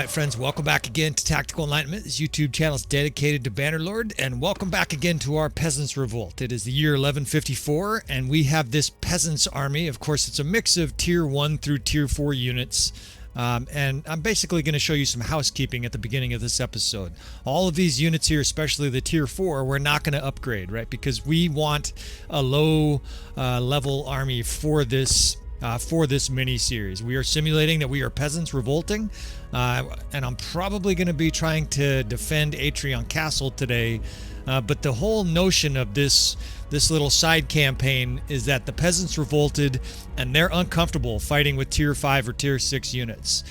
right, friends, welcome back again to Tactical Enlightenment. This YouTube channel is dedicated to Bannerlord, and welcome back again to our Peasants Revolt. It is the year 1154, and we have this Peasants army. Of course, it's a mix of Tier 1 through Tier 4 units, and I'm basically going to show you some housekeeping at the beginning of this episode. All of these units here, especially the Tier 4, we're not going to upgrade, right? Because we want a low level army for this mini-series. We are simulating that we are peasants revolting, and I'm probably going to be trying to defend Atrian Castle today, but the whole notion of this little side campaign is that the peasants revolted and they're uncomfortable fighting with Tier 5 or Tier 6 units.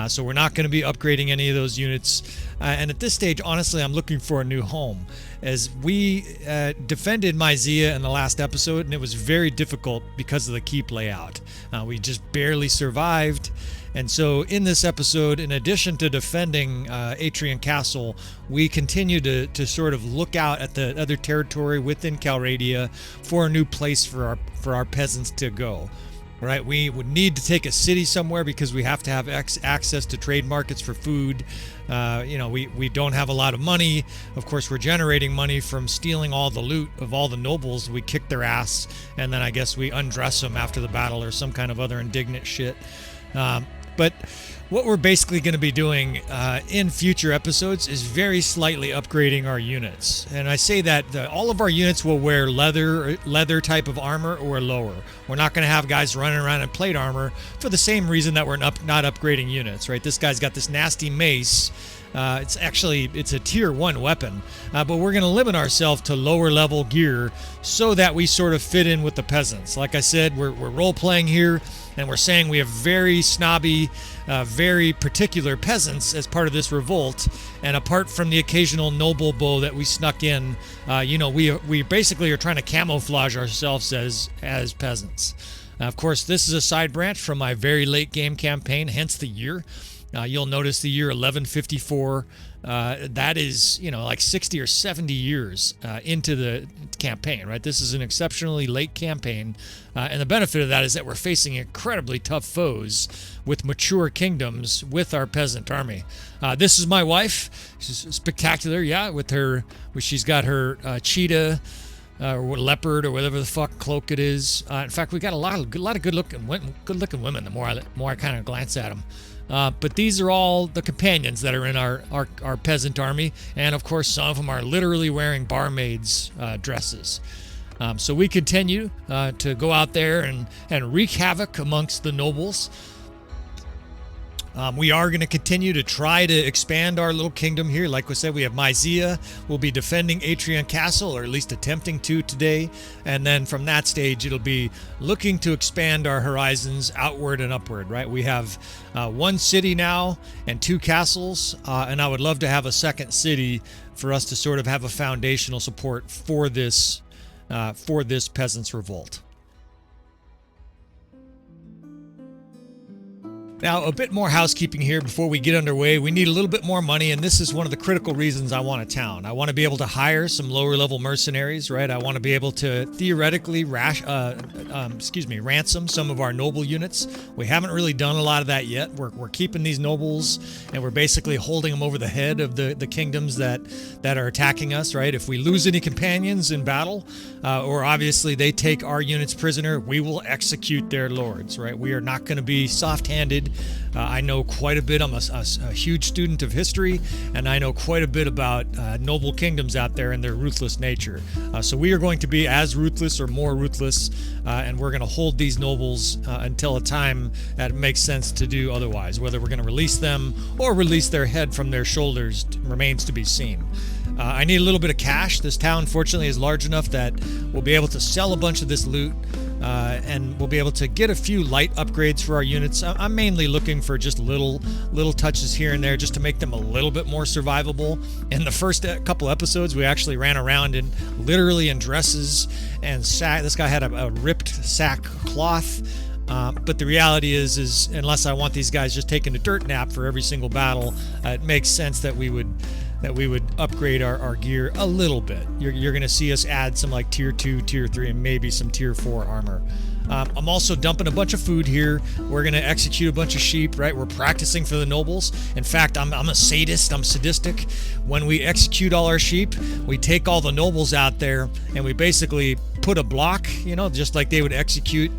So we're not going to be upgrading any of those units. And at this stage, honestly, I'm looking for a new home. As we defended Myzia in the last episode, and it was very difficult because of the keep layout. We just barely survived. And so in this episode, in addition to defending Atrian Castle, we continue to sort of look out at the other territory within Calradia for a new place for our peasants to go. Right, we would need to take a city somewhere because we have to have access to trade markets for food. We don't have a lot of money. Of course, we're generating money from stealing all the loot of all the nobles. We kick their ass, and then I guess we undress them after the battle or some kind of other indignant shit. But what we're basically going to be doing in future episodes is very slightly upgrading our units. And I say that all of our units will wear leather type of armor or lower. We're not going to have guys running around in plate armor for the same reason that we're not upgrading units, right? This guy's got this nasty mace. It's a Tier 1 weapon, but we're going to limit ourselves to lower level gear so that we sort of fit in with the peasants. Like I said, we're role-playing here, and we're saying we have very snobby, very particular peasants as part of this revolt, and apart from the occasional noble bow that we snuck in, we basically are trying to camouflage ourselves as peasants. Of course, this is a side branch from my very late game campaign, hence the year. You'll notice the year 1154. That is, like 60 or 70 years into the campaign, right? This is an exceptionally late campaign, and the benefit of that is that we're facing incredibly tough foes with mature kingdoms with our peasant army. This is my wife. She's spectacular, yeah. She's got her cheetah. Or leopard, or whatever the fuck cloak it is. In fact, we got a lot of good-looking women. The more I kind of glance at them. But these are all the companions that are in our peasant army, and of course, some of them are literally wearing barmaids' dresses. So we continue to go out there and wreak havoc amongst the nobles. We are going to continue to try to expand our little kingdom here. Like we said, we have Myzia. We'll be defending Atrian Castle, or at least attempting to today. And then from that stage, it'll be looking to expand our horizons outward and upward, right? We have one city now and 2 castles, and I would love to have a second city for us to sort of have a foundational support for this Peasants Revolt. Now, a bit more housekeeping here before we get underway. We need a little bit more money, and this is one of the critical reasons I want a town. I want to be able to hire some lower-level mercenaries, right? I want to be able to theoretically ransom some of our noble units. We haven't really done a lot of that yet. We're keeping these nobles, and we're basically holding them over the head of the kingdoms that are attacking us, right? If we lose any companions in battle, or obviously they take our units prisoner, we will execute their lords, right? We are not going to be soft-handed. I know quite a bit. I'm a huge student of history, and I know quite a bit about noble kingdoms out there and their ruthless nature. So we are going to be as ruthless or more ruthless, and we're going to hold these nobles until a time that it makes sense to do otherwise. Whether we're going to release them or release their head from their shoulders remains to be seen. I need a little bit of cash. This town, fortunately, is large enough that we'll be able to sell a bunch of this loot, and we'll be able to get a few light upgrades for our units. I'm mainly looking for just little touches here and there just to make them a little bit more survivable. In the first couple episodes, we actually ran around literally in dresses and this guy had a ripped sack cloth. But the reality is unless I want these guys just taking a dirt nap for every single battle, it makes sense that we would upgrade our gear a little bit. You're going to see us add some like tier 2, tier 3, and maybe some tier 4 armor. I'm also dumping a bunch of food here. We're going to execute a bunch of sheep, right? We're practicing for the nobles. In fact, I'm a sadist. I'm sadistic. When we execute all our sheep, we take all the nobles out there and we basically put a block, you know, just like they would execute,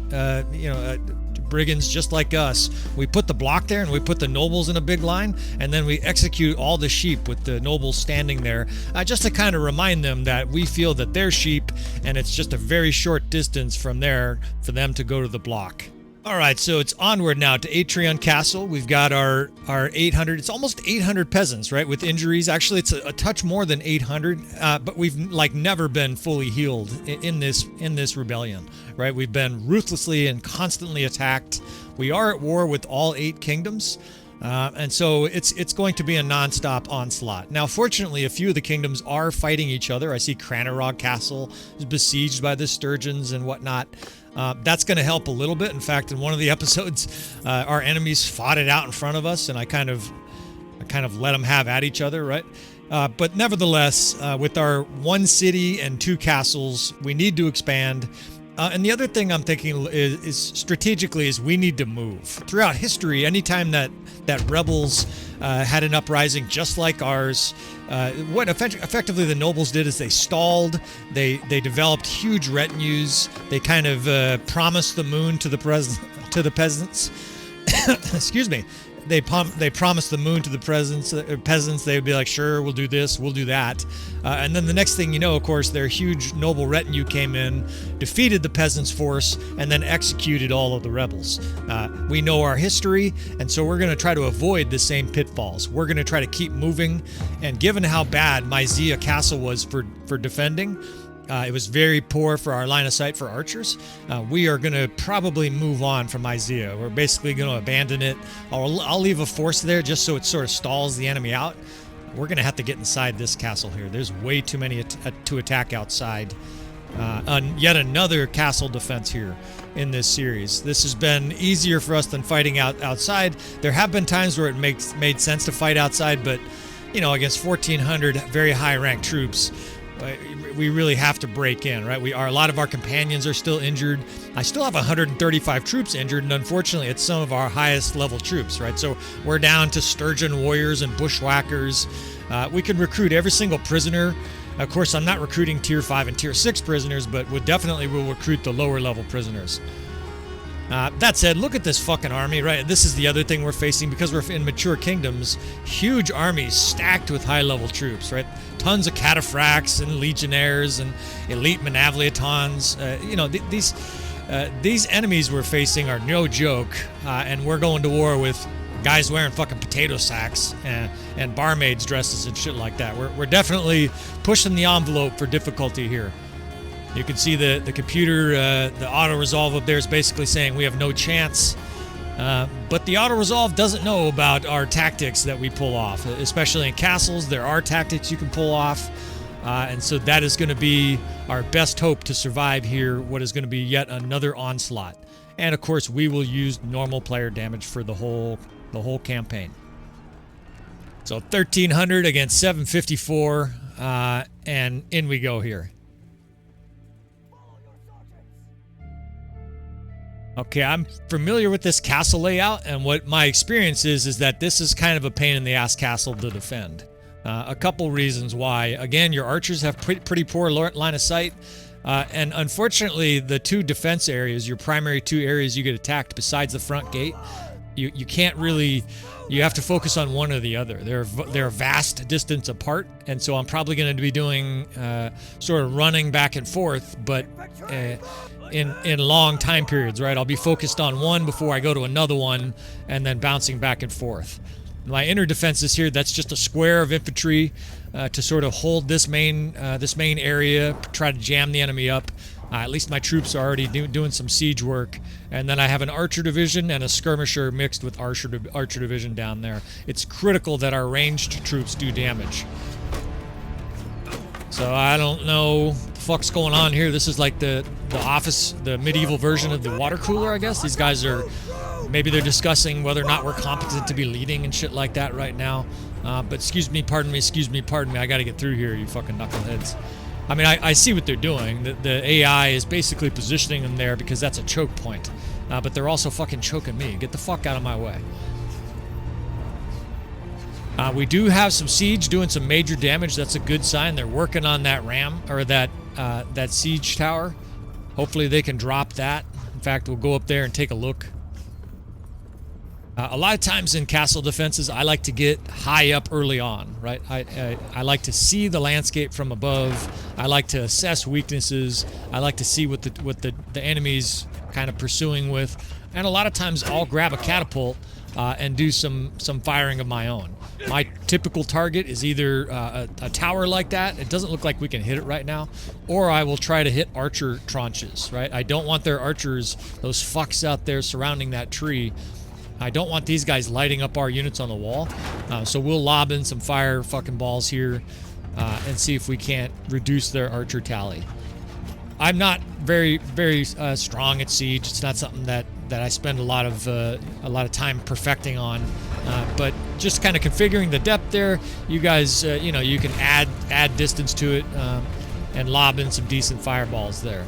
brigands just like us. We put the block there and we put the nobles in a big line, and then we execute all the sheep with the nobles standing there, just to kind of remind them that we feel that they're sheep and it's just a very short distance from there for them to go to the block. All right, so it's onward now to Atrian Castle. We've got our 800, it's almost 800 peasants, right, with injuries. Actually, it's a touch more than 800, but we've like never been fully healed in this rebellion, right? We've been ruthlessly and constantly attacked. We are at war with all 8 kingdoms. And so it's going to be a non-stop onslaught. Now, fortunately, a few of the kingdoms are fighting each other. I see Calradia Castle is besieged by the Sturgeons and whatnot. That's going to help a little bit. In fact, in one of the episodes, our enemies fought it out in front of us, and I kind of let them have at each other, right? But nevertheless, with our 1 city and 2 castles, we need to expand. And the other thing I'm thinking is strategically is we need to move. Throughout history, anytime that rebels had an uprising just like ours, what effectively the nobles did is they stalled. They developed huge retinues. They kind of promised the moon to the peasants. Excuse me. They promised the moon to the peasants. They would be like, sure, we'll do this, we'll do that. And then the next thing you know, of course, their huge noble retinue came in, defeated the peasants' force, and then executed all of the rebels. We know our history, and so we're going to try to avoid the same pitfalls. We're going to try to keep moving, and given how bad Mysia Castle was for defending, it was very poor for our line of sight for archers. We are going to probably move on from Mysia. We're basically going to abandon it. I'll leave a force there just so it sort of stalls the enemy out. We're going to have to get inside this castle here. There's way too many to attack outside. Yet another castle defense here in this series. This has been easier for us than fighting outside. There have been times where it made sense to fight outside, but you know, against 1,400 very high-ranked troops, we really have to break in, right? A lot of our companions are still injured. I still have 135 troops injured, and unfortunately, it's some of our highest level troops, right? So we're down to sturgeon warriors and bushwhackers. We can recruit every single prisoner. Of course, I'm not recruiting tier 5 and tier 6 prisoners, but we definitely will recruit the lower level prisoners. That said, look at this fucking army, right? This is the other thing we're facing because we're in mature kingdoms. Huge armies stacked with high-level troops, right? Tons of cataphracts and legionnaires and elite manavliatons. These enemies we're facing are no joke, and we're going to war with guys wearing fucking potato sacks and barmaids' dresses and shit like that. We're definitely pushing the envelope for difficulty here. You can see the computer, the auto-resolve up there is basically saying we have no chance. But the auto-resolve doesn't know about our tactics that we pull off. Especially in castles, there are tactics you can pull off. And so that is going to be our best hope to survive here, what is going to be yet another onslaught. And of course, we will use normal player damage for the whole campaign. So 1,300 against 754, and in we go here. Okay, I'm familiar with this castle layout, and what my experience is that this is kind of a pain in the ass castle to defend. A couple reasons why. Again, your archers have pretty poor line of sight, and unfortunately, the 2 defense areas, your primary 2 areas you get attacked besides the front gate, you can't really, you have to focus on one or the other. They're a vast distance apart, and so I'm probably going to be doing sort of running back and forth, but in long time periods, right? I'll be focused on one before I go to another one, and then bouncing back and forth. My inner defenses here, that's just a square of infantry to sort of hold this main area, try to jam the enemy up. At least my troops are already doing some siege work. And then I have an archer division and a skirmisher mixed with archer division down there. It's critical that our ranged troops do damage. So I don't know what the fuck's going on here. This is like the office, the medieval version of the water cooler, I guess. These guys are, maybe they're discussing whether or not we're competent to be leading and shit like that right now. But excuse me, pardon me, I gotta get through here, you fucking knuckleheads. I mean, I see what they're doing. The AI is basically positioning them there because that's a choke point. But they're also fucking choking me. Get the fuck out of my way. We do have some siege doing some major damage. That's a good sign. They're working on that ram, or that siege tower. Hopefully they can drop that. In fact, we'll go up there and take a look. A lot of times in castle defenses, I like to get high up early on, right? I like to see the landscape from above. I like to assess weaknesses. I like to see what the enemy's kind of pursuing with. And a lot of times I'll grab a catapult and do some firing of my own. My typical target is either a tower like that. It doesn't look like we can hit it right now. Or I will try to hit archer tranches, right? I don't want their archers, those fucks out there surrounding that tree. I don't want these guys lighting up our units on the wall. So we'll lob in some fire fucking balls here and see if we can't reduce their archer tally. I'm not very strong at siege. It's not something that I spend a lot of time perfecting on. But just kind of configuring the depth there, you guys, you can add distance to it and lob in some decent fireballs there.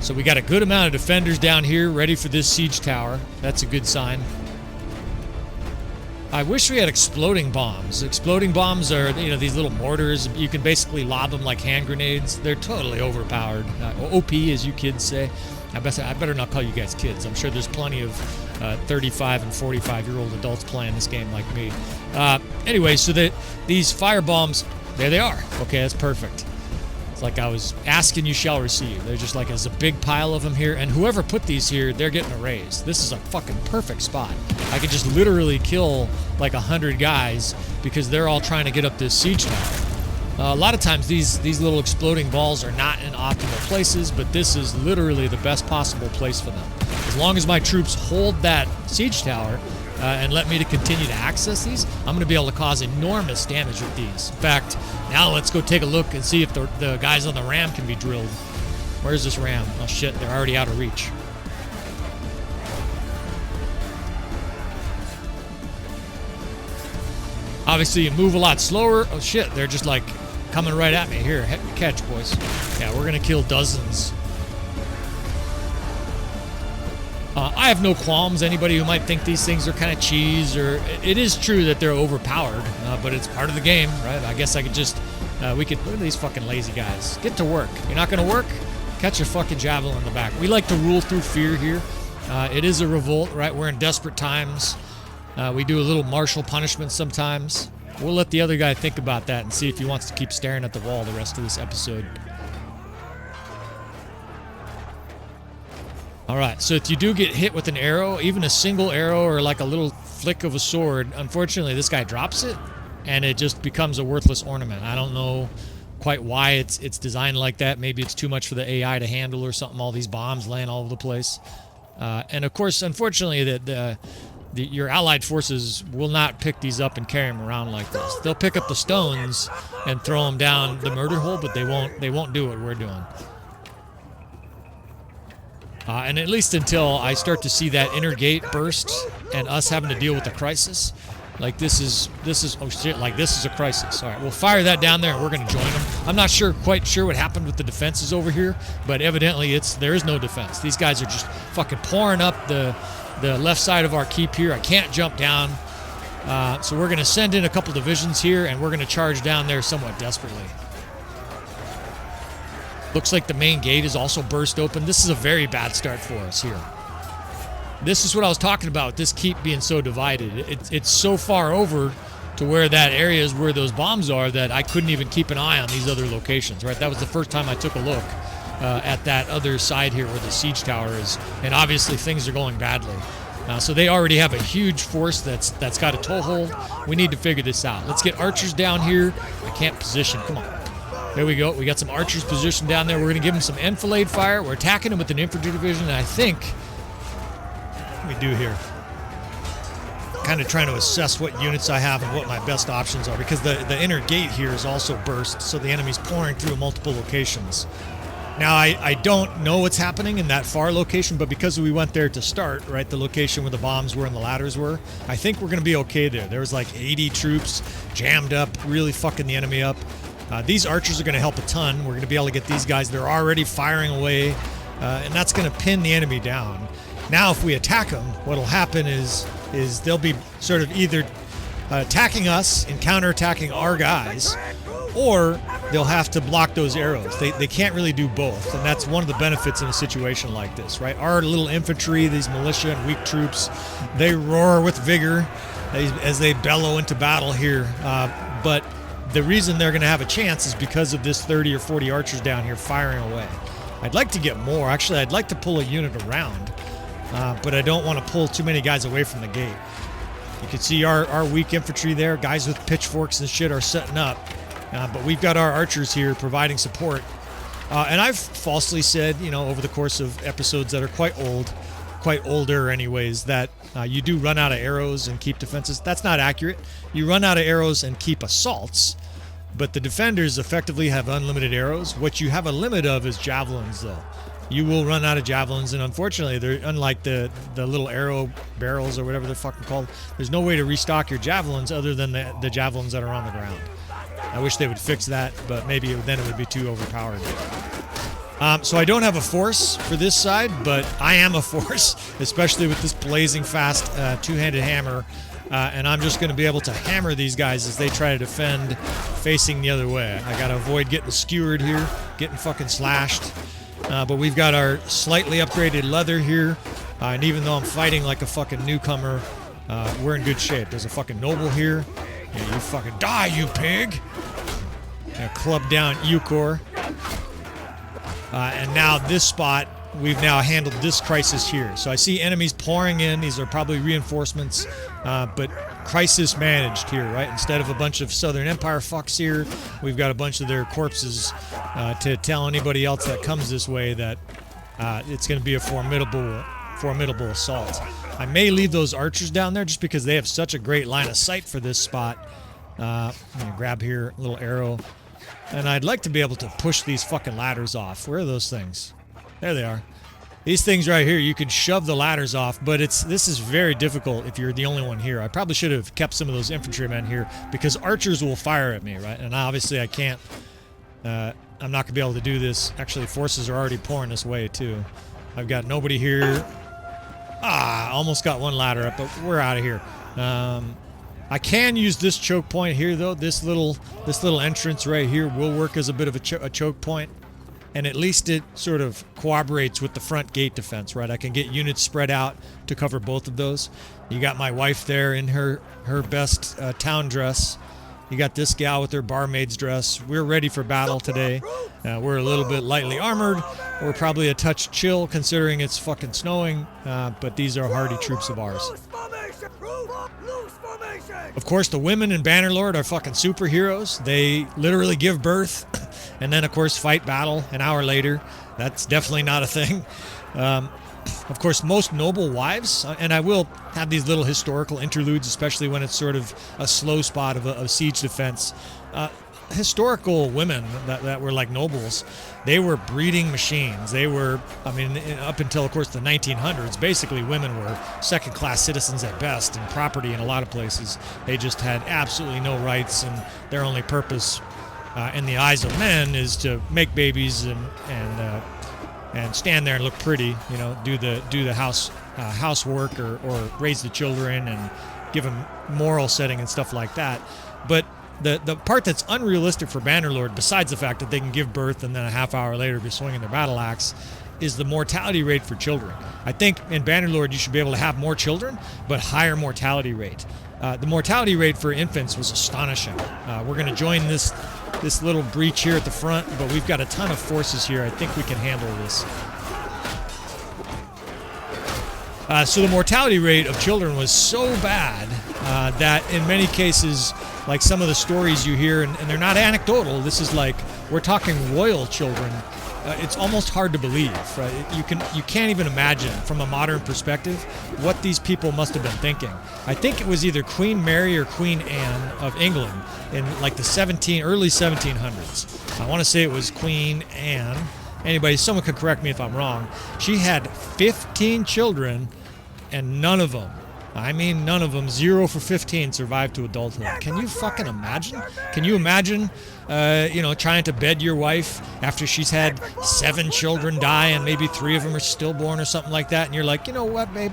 So we got a good amount of defenders down here ready for this siege tower. That's a good sign. I wish we had exploding bombs. Exploding bombs are, these little mortars. You can basically lob them like hand grenades. They're totally overpowered. OP, as you kids say. I better not call you guys kids. I'm sure there's plenty of 35 and 45-year-old adults playing this game like me. Anyway, so these fire bombs, there they are. Okay, that's perfect. It's like I was asking, you shall receive. They're just like, there's a big pile of them here, and whoever put these here, they're getting a raise. This is a fucking perfect spot. I could just literally kill like 100 guys because they're all trying to get up this siege tower. A lot of times these little exploding balls are not in optimal places, but this is literally the best possible place for them. As long as my troops hold that siege tower and let me to continue to access these, I'm going to be able to cause enormous damage with these. In fact, now let's go take a look and see if the guys on the ram can be drilled. Where's this ram? Oh shit, they're already out of reach. Obviously you move a lot slower. Oh shit, they're just like coming right at me. Here, catch, boys. Yeah, we're gonna kill dozens. I have no qualms. Anybody who might think these things are kind of cheese, or it is true that they're overpowered, but it's part of the game, right? I guess I could just, look at these fucking lazy guys. Get to work. You're not gonna work? Catch a fucking javelin in the back. We like to rule through fear here. It is a revolt, right? We're in desperate times. We do a little martial punishment sometimes. We'll let the other guy think about that and see if he wants to keep staring at the wall the rest of this episode. Alright, so if you do get hit with an arrow, even a single arrow or like a little flick of a sword, unfortunately this guy drops it and it just becomes a worthless ornament. I don't know quite why it's designed like that. Maybe it's too much for the AI to handle or something, all these bombs laying all over the place. And of course, unfortunately, your allied forces will not pick these up and carry them around like this. They'll pick up the stones and throw them down the murder hole, but they won't do what we're doing. And at least until I start to see that inner gate burst and us having to deal with a crisis, like this is oh shit, like this is a crisis. All right, we'll fire that down there and we're going to join them. I'm not quite sure what happened with the defenses over here, but evidently there is no defense. These guys are just fucking pouring up the left side of our keep here. I can't jump down. So we're going to send in a couple divisions here and we're going to charge down there somewhat desperately. Looks like the main gate is also burst open. This is a very bad start for us here. This is what I was talking about, this keep being so divided. It's so far over to where that area is where those bombs are that I couldn't even keep an eye on these other locations, right? That was the first time I took a look at that other side here where the siege tower is, and obviously things are going badly. So they already have a huge force that's got a toehold. We need to figure this out. Let's get archers down here. I can't position, come on. There we go. We got some archers positioned down there. We're going to give them some enfilade fire. We're attacking them with an infantry division, and I think we do here. Kind of trying to assess what units I have and what my best options are, because the inner gate here is also burst, so the enemy's pouring through multiple locations. Now, I don't know what's happening in that far location, but because we went there to start, right, the location where the bombs were and the ladders were, I think we're going to be okay there. There was like 80 troops jammed up, really fucking the enemy up. These archers are going to help a ton. We're going to be able to get these guys. They're already firing away, and that's going to pin the enemy down. Now, if we attack them, what'll happen is they'll be sort of either attacking us and counterattacking our guys, or they'll have to block those arrows. They can't really do both, and that's one of the benefits in a situation like this, right? Our little infantry, these militia and weak troops, they roar with vigor as they bellow into battle here, but the reason they're going to have a chance is because of this 30 or 40 archers down here firing away. I'd like to get more. Actually, I'd like to pull a unit around, but I don't want to pull too many guys away from the gate. You can see our weak infantry there. Guys with pitchforks and shit are setting up. But we've got our archers here providing support. And I've falsely said, you know, over the course of episodes that are quite older anyways, that you do run out of arrows and keep defenses. That's not accurate. You run out of arrows and keep assaults, but the defenders effectively have unlimited arrows. What you have a limit of is javelins, though. You will run out of javelins, and unfortunately, they're unlike the little arrow barrels or whatever they're fucking called. There's no way to restock your javelins other than the javelins that are on the ground. I wish they would fix that, but maybe then it would be too overpowered. So I don't have a force for this side, but I am a force, especially with this blazing fast two-handed hammer. And I'm just going to be able to hammer these guys as they try to defend facing the other way. I got to avoid getting skewered here, getting fucking slashed. But we've got our slightly upgraded leather here. And even though I'm fighting like a fucking newcomer, we're in good shape. There's a fucking noble here. Yeah, you fucking die, you pig! Club down Eucor. And now this spot, we've now handled this crisis here. So I see enemies pouring in. These are probably reinforcements, but crisis managed here, right? Instead of a bunch of Southern Empire fucks here, we've got a bunch of their corpses to tell anybody else that comes this way that it's going to be a formidable assault. I may leave those archers down there just because they have such a great line of sight for this spot. I'm going to grab here, a little arrow. And I'd like to be able to push these fucking ladders off. Where are those things? There they are. These things right here, you could shove the ladders off, but this is very difficult if you're the only one here. I probably should have kept some of those infantrymen here because archers will fire at me, right? And obviously I can't, I'm not going to be able to do this. Actually, forces are already pouring this way too. I've got nobody here. Almost got one ladder up, but we're out of here. I can use this choke point here, though. This little entrance right here will work as a bit of a choke point, and at least it sort of cooperates with the front gate defense, right? I can get units spread out to cover both of those. You got my wife there in her best town dress. You got this gal with her barmaid's dress. We're ready for battle today. We're a little bit lightly armored. We're probably a touch chill considering it's fucking snowing, but these are hardy troops of ours. Of course, the women in Bannerlord are fucking superheroes. They literally give birth and then, of course, fight battle an hour later. That's definitely not a thing. Of course, most noble wives, and I will have these little historical interludes, especially when it's sort of a slow spot of siege defense. Historical women that were like nobles, they were breeding machines. They were, I mean, up until, of course, the 1900s, basically women were second-class citizens at best and property in a lot of places. They just had absolutely no rights, and their only purpose in the eyes of men is to make babies and stand there and look pretty, you know, do the housework or raise the children and give them moral setting and stuff like that. But the part that's unrealistic for Bannerlord, besides the fact that they can give birth and then a half hour later be swinging their battle axe, is the mortality rate for children. I think in Bannerlord you should be able to have more children, but higher mortality rate. The mortality rate for infants was astonishing. We're going to join this little breach here at the front, but we've got a ton of forces here. I think we can handle this. So the mortality rate of children was so bad that in many cases, like some of the stories you hear, and they're not anecdotal, this is like, we're talking royal children, it's almost hard to believe, right? You can't even imagine from a modern perspective what these people must have been thinking. I think it was either Queen Mary or Queen Anne of England in like the early 1700s. I want to say it was Queen Anne. Anybody, someone could correct me if I'm wrong. She had 15 children, and none of them I mean, none of them. 0 for 15 survived to adulthood. Can you fucking imagine? Can you imagine, you know, trying to bed your wife after she's had 7 children die and maybe 3 of them are stillborn or something like that, and you're like, you know what, babe?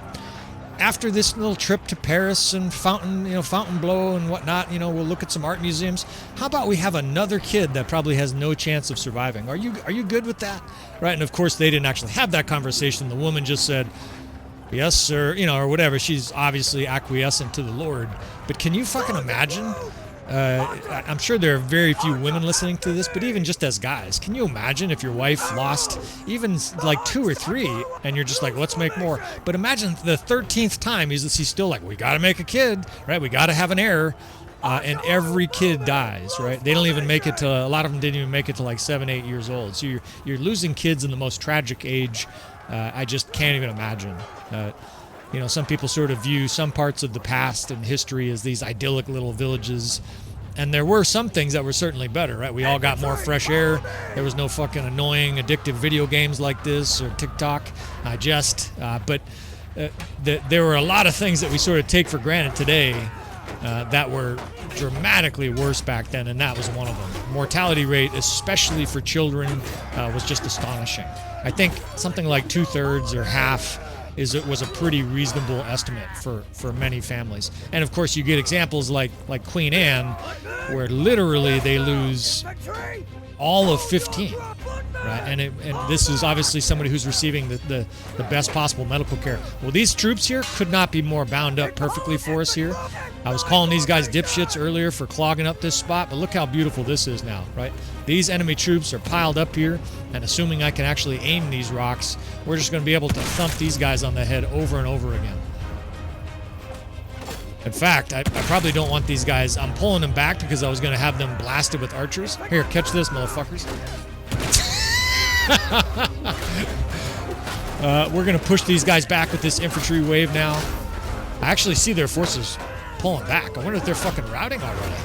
After this little trip to Paris and Fontainebleau and whatnot, you know, we'll look at some art museums. How about we have another kid that probably has no chance of surviving? Are you good with that? Right? And of course, they didn't actually have that conversation. The woman just said, yes, sir, you know, or whatever. She's obviously acquiescent to the Lord. But can you fucking imagine? I'm sure there are very few women listening to this, but even just as guys, can you imagine if your wife lost even like 2 or 3 and you're just like, let's make more? But imagine the 13th time he's still like, we got to make a kid, right? We got to have an heir. And every kid dies, right? They don't even make it to, a lot of them didn't even make it to like 7, 8 years old. So you're losing kids in the most tragic age. I just can't even imagine. You know, some people sort of view some parts of the past and history as these idyllic little villages. And there were some things that were certainly better, right? We all got more fresh air. There was no fucking annoying, addictive video games like this or TikTok. But there were a lot of things that we sort of take for granted today that were dramatically worse back then, and that was one of them. Mortality rate, especially for children, was just astonishing. I think something like 2/3 or half was a pretty reasonable estimate for many families. And of course, you get examples like Queen Anne, where literally they lose all of 15. Right, and this is obviously somebody who's receiving the best possible medical care. Well, these troops here could not be more bound up perfectly for us here. I was calling these guys dipshits earlier for clogging up this spot, but look how beautiful this is now, right? These enemy troops are piled up here, and assuming I can actually aim these rocks, we're just going to be able to thump these guys on the head over and over again. In fact, I probably don't want these guys. I'm pulling them back because I was going to have them blasted with archers. Here, catch this, motherfuckers. We're going to push these guys back with this infantry wave now. I actually see their forces pulling back. I wonder if they're fucking routing already.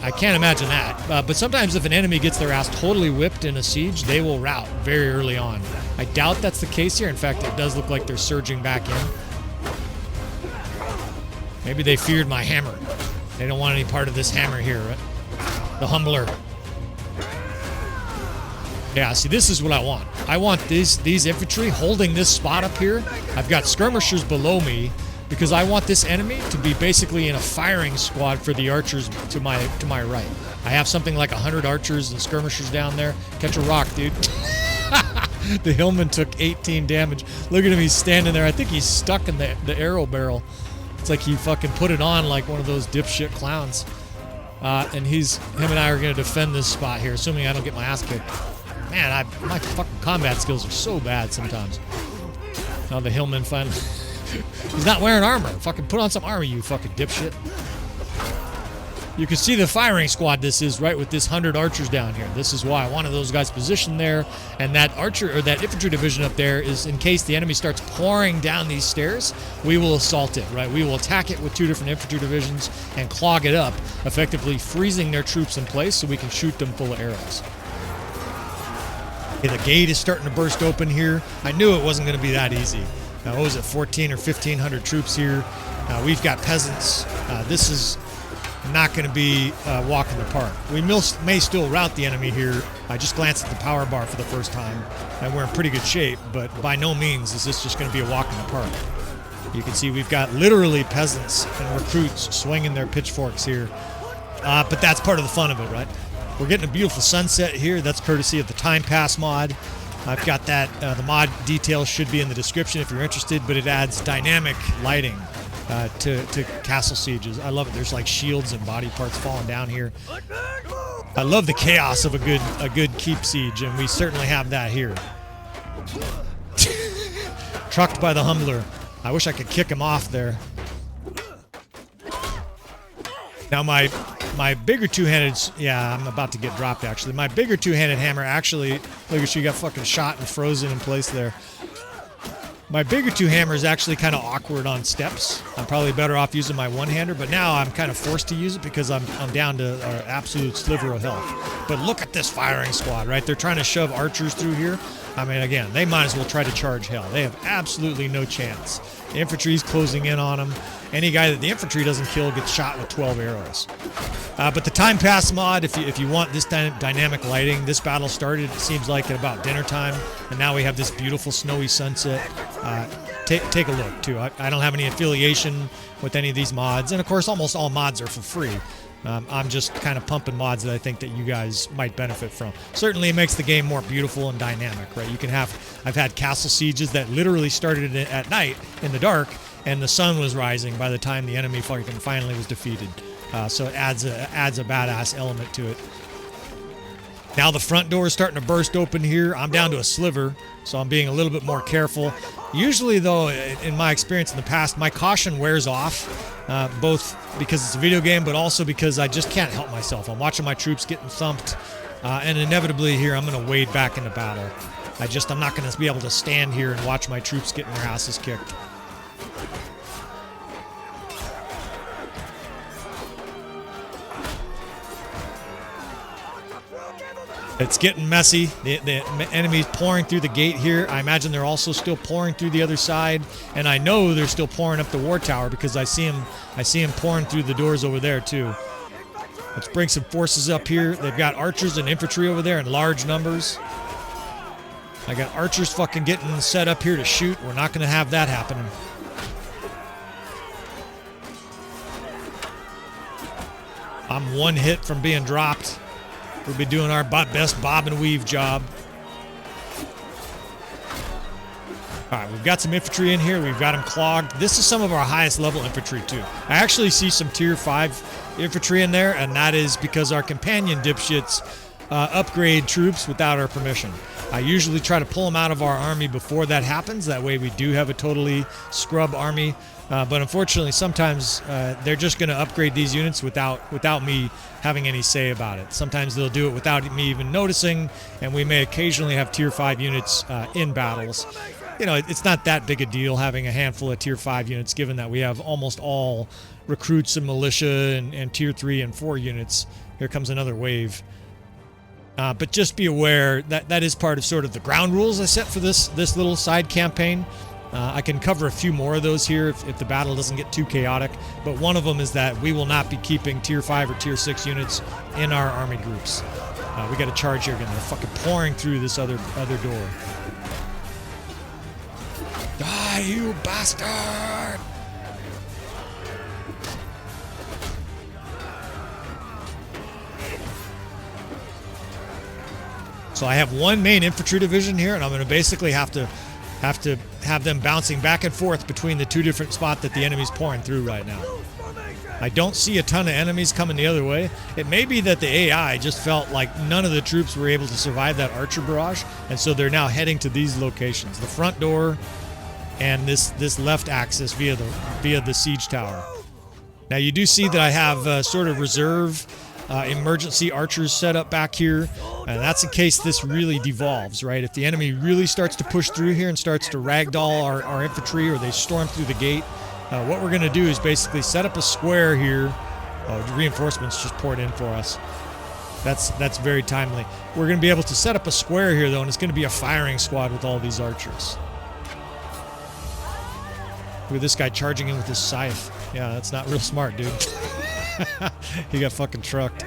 I can't imagine that. But sometimes if an enemy gets their ass totally whipped in a siege, they will rout very early on. I doubt that's the case here. In fact, it does look like they're surging back in. Maybe they feared my hammer. They don't want any part of this hammer here, right? The humbler. Yeah, see, this is what I want. I want these infantry holding this spot up here. I've got skirmishers below me because I want this enemy to be basically in a firing squad for the archers to my right. I have something like 100 archers and skirmishers down there. Catch a rock, dude. The hillman took 18 damage. Look at him, he's standing there. I think he's stuck in the arrow barrel. It's like he fucking put it on like one of those dipshit clowns. And him and I are going to defend this spot here, assuming I don't get my ass kicked. Man, my fucking combat skills are so bad sometimes. Now the hillman finally... He's not wearing armor. Fucking put on some armor, you fucking dipshit. You can see the firing squad this is, right, with this 100 archers down here. This is why I wanted those guys positioned there. And that archer, or that infantry division up there is in case the enemy starts pouring down these stairs, we will assault it, right? We will attack it with 2 different infantry divisions and clog it up, effectively freezing their troops in place so we can shoot them full of arrows. Okay, the gate is starting to burst open here. I knew it wasn't going to be that easy. What was it, 14 or 1,500 troops here. We've got peasants. This is not going to be a walk in the park. We may still rout the enemy here. I just glanced at the power bar for the first time, and we're in pretty good shape, but by no means is this just going to be a walk in the park. You can see we've got literally peasants and recruits swinging their pitchforks here. But that's part of the fun of it, right? We're getting a beautiful sunset here. That's courtesy of the Time Pass mod. I've got that. The mod details should be in the description if you're interested, but it adds dynamic lighting to castle sieges. I love it. There's like shields and body parts falling down here. I love the chaos of a good keep siege, and we certainly have that here. Trucked by the humbler. I wish I could kick him off there. Now my bigger two-handed, yeah, I'm about to get dropped actually. My bigger two-handed hammer actually, look at you, got fucking shot and frozen in place there. My bigger two hammer is actually kind of awkward on steps. I'm probably better off using my one-hander, but now I'm kind of forced to use it because I'm down to an absolute sliver of health. But look at this firing squad, right? They're trying to shove archers through here. I mean, again, they might as well try to charge hell. They have absolutely no chance. The infantry's closing in on them. Any guy that the infantry doesn't kill gets shot with 12 arrows. But the time pass mod, if you want this dynamic lighting, this battle started, it seems like, at about dinner time, and now we have this beautiful snowy sunset. Take a look, too. I don't have any affiliation with any of these mods, and of course, almost all mods are for free. I'm just kind of pumping mods that I think that you guys might benefit from. Certainly, it makes the game more beautiful and dynamic, right? You can have, I've had castle sieges that literally started at night in the dark, and the sun was rising by the time the enemy finally was defeated. So it adds a badass element to it. Now the front door is starting to burst open here. I'm down to a sliver, so I'm being a little bit more careful. Usually, though, in my experience in the past, my caution wears off, both because it's a video game, but also because I just can't help myself. I'm watching my troops getting thumped, and inevitably here I'm going to wade back into battle. I'm not going to be able to stand here and watch my troops getting their asses kicked. It's getting messy. The enemy's pouring through the gate here. I imagine they're also still pouring through the other side, and I know they're still pouring up the war tower because I see them pouring through the doors over there too. Let's bring some forces up here. They've got archers and infantry over there in large numbers. I got archers fucking getting set up here to shoot. We're not going to have that happening. I'm one hit from being dropped. We'll be doing our best bob and weave job. All right, we've got some infantry in here. We've got them clogged. This is some of our highest level infantry, too. I actually see some tier 5 infantry in there, and that is because our companion dipshits upgrade troops without our permission. I usually try to pull them out of our army before that happens. That way we do have a totally scrub army. But unfortunately, sometimes they're just going to upgrade these units without me having any say about it. Sometimes they'll do it without me even noticing, and we may occasionally have tier 5 units in battles. You know, it's not that big a deal having a handful of tier 5 units, given that we have almost all recruits and militia and tier 3 and 4 units. Here comes another wave. But just be aware that that is part of sort of the ground rules I set for this little side campaign. I can cover a few more of those here if the battle doesn't get too chaotic, but one of them is that we will not be keeping tier 5 or tier 6 units in our army groups. We got to charge here again. They're fucking pouring through this other door. Die, you bastard! So I have one main infantry division here, and I'm going to basically have to have them bouncing back and forth between the two different spots that the enemy's pouring through right now. I don't see a ton of enemies coming the other way. It may be that the AI just felt like none of the troops were able to survive that archer barrage, and so they're now heading to these locations. The front door and this left axis via the siege tower. Now you do see that I have sort of reserve emergency archers set up back here, and that's in case this really devolves, right? If the enemy really starts to push through here and starts to ragdoll our infantry, or they storm through the gate, what we're going to do is basically set up a square here. Oh, reinforcements just poured in for us. That's very timely. We're going to be able to set up a square here, though, and it's going to be a firing squad with all these archers. Look at this guy charging in with his scythe. Yeah, that's not real smart, dude. He got fucking trucked.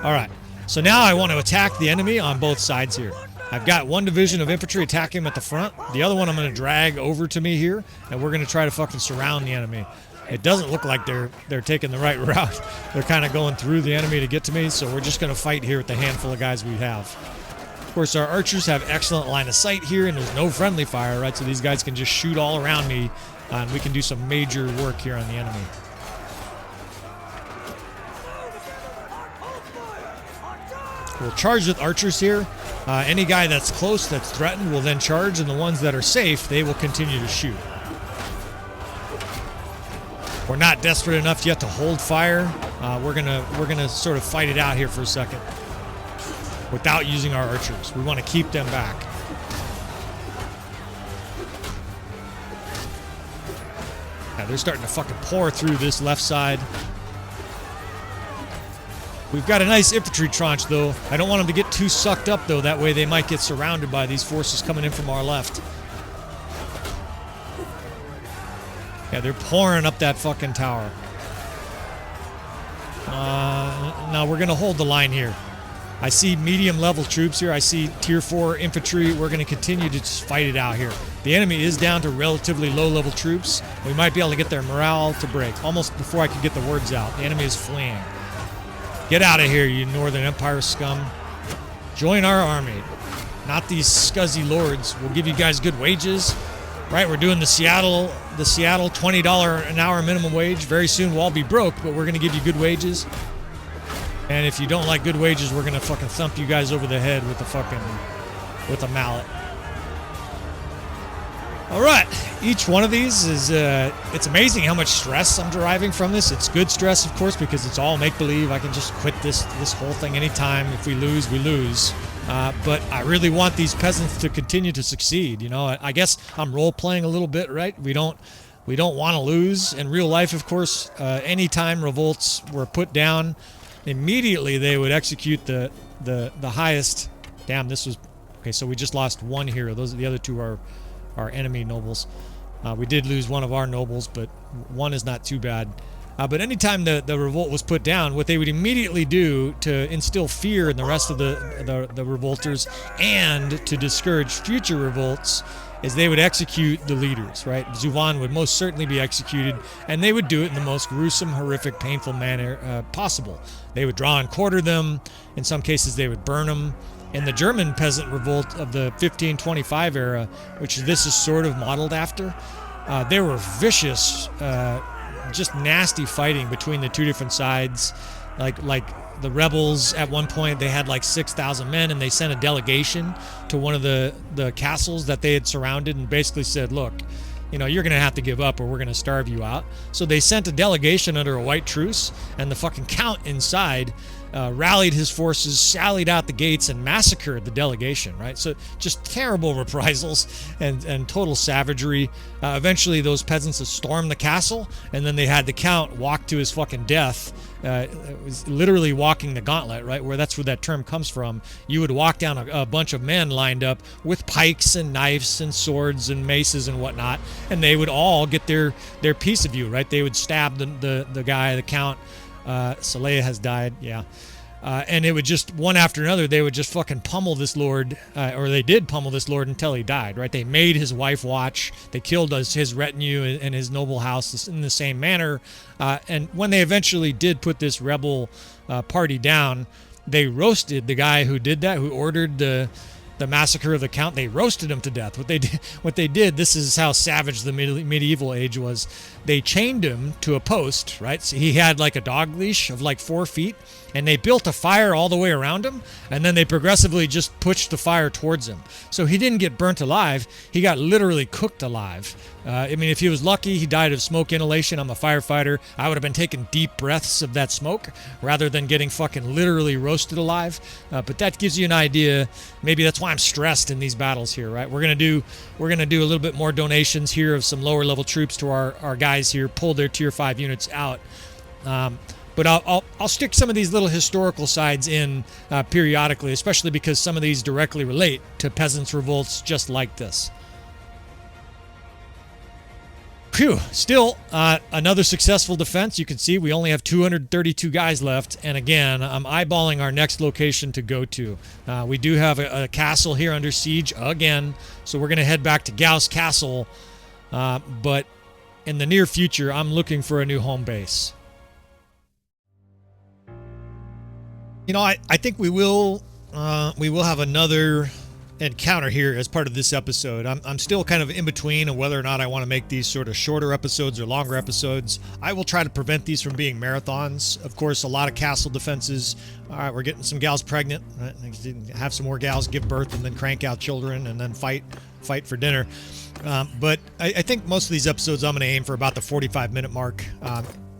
All right, so now I want to attack the enemy on both sides here. I've got one division of infantry attacking him at the front. The other one I'm going to drag over to me here, and we're going to try to fucking surround the enemy. It doesn't look like they're taking the right route. They're kind of going through the enemy to get to me, so we're just going to fight here with the handful of guys we have. Of course, our archers have excellent line of sight here, and there's no friendly fire, right? So these guys can just shoot all around me, and we can do some major work here on the enemy. We'll charge with archers here. Any guy that's close, that's threatened, will then charge, and the ones that are safe, they will continue to shoot. We're not desperate enough yet to hold fire. We're gonna sort of fight it out here for a second without using our archers. We want to keep them back. Yeah, they're starting to fucking pour through this left side. We've got a nice infantry tranche, though. I don't want them to get too sucked up, though. That way they might get surrounded by these forces coming in from our left. Yeah, they're pouring up that fucking tower. Now we're going to hold the line here. I see medium-level troops here. I see Tier 4 infantry. We're going to continue to just fight it out here. The enemy is down to relatively low-level troops. We might be able to get their morale to break. Almost before I could get the words out. The enemy is fleeing. Get out of here, you Northern Empire scum. Join our army. Not these scuzzy lords. We'll give you guys good wages. Right, we're doing the Seattle $20 an hour minimum wage. Very soon we'll all be broke, but we're going to give you good wages. And if you don't like good wages, we're going to fucking thump you guys over the head with a mallet. All right, each one of these is, it's amazing how much stress I'm deriving from this. It's good stress, of course, because it's all make-believe. I can just quit this whole thing anytime. If we lose, we lose. But I really want these peasants to continue to succeed. You know, I guess I'm role-playing a little bit, right? We don't want to lose. In real life, of course, anytime revolts were put down, immediately they would execute the highest. Damn, this was... Okay, so we just lost one hero. The other two are our enemy nobles. We did lose one of our nobles, but one is not too bad. But anytime the revolt was put down, what they would immediately do to instill fear in the rest of the revolters and to discourage future revolts is they would execute the leaders, right? Zuvan would most certainly be executed, and they would do it in the most gruesome, horrific, painful manner possible. They would draw and quarter them. In some cases, they would burn them. In the German peasant revolt of the 1525 era, which this is sort of modeled after, there were vicious, just nasty fighting between the two different sides. Like the rebels at one point, they had like 6,000 men, and they sent a delegation to one of the castles that they had surrounded and basically said, look, you know, you're going to have to give up or we're going to starve you out. So they sent a delegation under a white truce, and the fucking count inside rallied his forces, sallied out the gates, and massacred the delegation, right? So just terrible reprisals and total savagery. Eventually, those peasants stormed the castle, and then they had the count walk to his fucking death. It was literally walking the gauntlet, right? That's where that term comes from. You would walk down a bunch of men lined up with pikes and knives and swords and maces and whatnot, and they would all get their piece of you, right? They would stab the guy, the count. Saleha has died, yeah. And it would just, one after another, they would just fucking pummel this lord, or they did pummel this lord until he died, right? They made his wife watch. They killed his retinue and his noble house in the same manner. And when they eventually did put this rebel party down, they roasted the guy who did that, who ordered the massacre of the count. They roasted him to death. What they did, this is how savage the medieval age was. They chained him to a post, right? So he had like a dog leash of like 4 feet, and they built a fire all the way around him, and then they progressively just pushed the fire towards him. So he didn't get burnt alive. He got literally cooked alive. I mean, if he was lucky, he died of smoke inhalation. I'm a firefighter. I would have been taking deep breaths of that smoke rather than getting fucking literally roasted alive. But that gives you an idea. Maybe that's why I'm stressed in these battles here, right? We're gonna do a little bit more donations here of some lower level troops to our guys here, pull their tier 5 units out. But I'll stick some of these little historical sides in periodically, especially because some of these directly relate to peasants' revolts just like this. Phew, still another successful defense. You can see we only have 232 guys left, and again, I'm eyeballing our next location to go to. We do have a castle here under siege again, so we're going to head back to Gauss Castle, but in the near future, I'm looking for a new home base. You know, I think we will have another encounter here as part of this episode. I'm still kind of in between on whether or not I want to make these sort of shorter episodes or longer episodes. I will try to prevent these from being marathons. Of course, a lot of castle defenses. All right, we're getting some gals pregnant. Right? Have some more gals give birth and then crank out children and then fight for dinner. But I think most of these episodes I'm going to aim for about the 45-minute mark.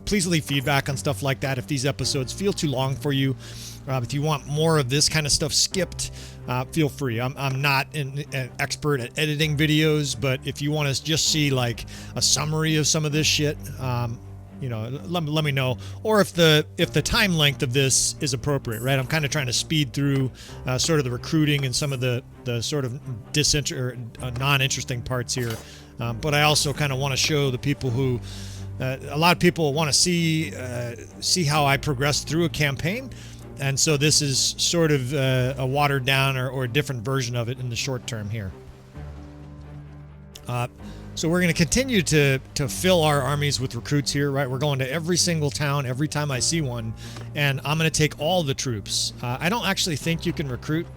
Please leave feedback on stuff like that if these episodes feel too long for you. If you want more of this kind of stuff skipped, feel free. I'm not an expert at editing videos, but if you want to just see like a summary of some of this shit, you know, let me know, or if the time length of this is appropriate, right? I'm kind of trying to speed through sort of the recruiting and some of the sort of non-interesting parts here, but I also kind of want to show the people who a lot of people want to see how I progress through a campaign, and so this is sort of a watered down or a different version of it in the short term here. So we're going to continue to fill our armies with recruits here, right? We're going to every single town every time I see one, and I'm going to take all the troops. I don't actually think you can recruit.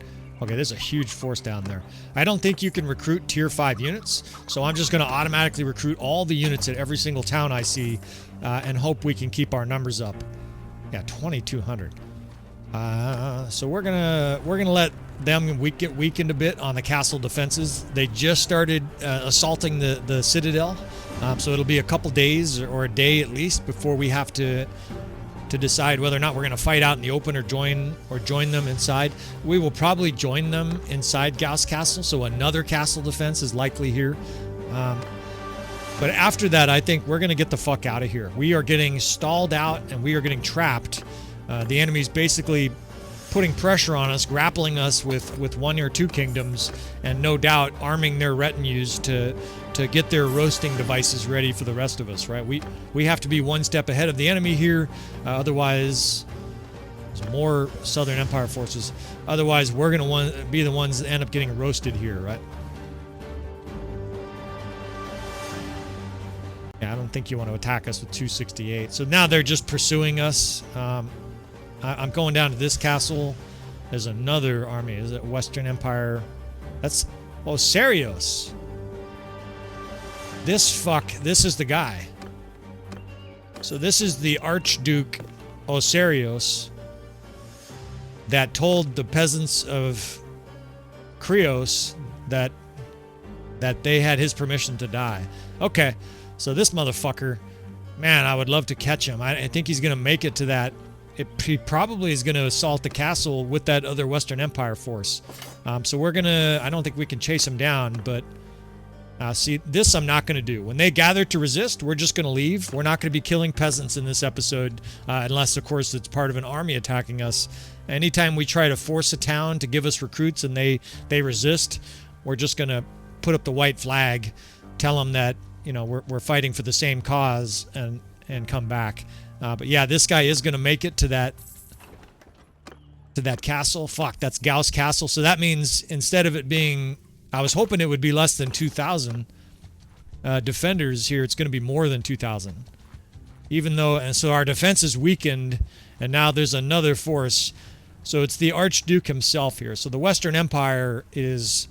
Okay, there's a huge force down there. I don't think you can recruit tier 5 units, so I'm just going to automatically recruit all the units at every single town I see, and hope we can keep our numbers up. Yeah, 2,200. So we're gonna let them get weakened a bit on the castle defenses. They just started assaulting the citadel, so it'll be a couple days or a day at least before we have to decide whether or not we're going to fight out in the open or join them inside. We will probably join them inside Gauss Castle, so another castle defense is likely here. But after that, I think we're going to get the fuck out of here. We are getting stalled out and we are getting trapped. The enemy's basically putting pressure on us, grappling us with 1 or 2 kingdoms, and no doubt arming their retinues to get their roasting devices ready for the rest of us, right? We have to be one step ahead of the enemy here, otherwise there's more Southern Empire forces. Otherwise, we're going to be the ones that end up getting roasted here, right? Yeah, I don't think you want to attack us with 268. So now they're just pursuing us. I'm going down to this castle. There's another army. Is it Western Empire? That's Osarios. This is the guy. So this is the Archduke Osarios that told the peasants of Krios that they had his permission to die. Okay, so this motherfucker, man, I would love to catch him. I think he's going to make it to that. He probably is going to assault the castle with that other Western Empire force. So we're going to... I don't think we can chase him down, but... see, this I'm not going to do. When they gather to resist, we're just going to leave. We're not going to be killing peasants in this episode, unless, of course, it's part of an army attacking us. Anytime we try to force a town to give us recruits and they resist, we're just going to put up the white flag, tell them that, you know, we're fighting for the same cause, and come back. But yeah, this guy is going to make it to that castle. Fuck, that's Gauss Castle. So that means instead of it being... I was hoping it would be less than 2,000 defenders here. It's going to be more than 2,000. Even though... And so our defense is weakened, and now there's another force. So it's the Archduke himself here. So the Western Empire is...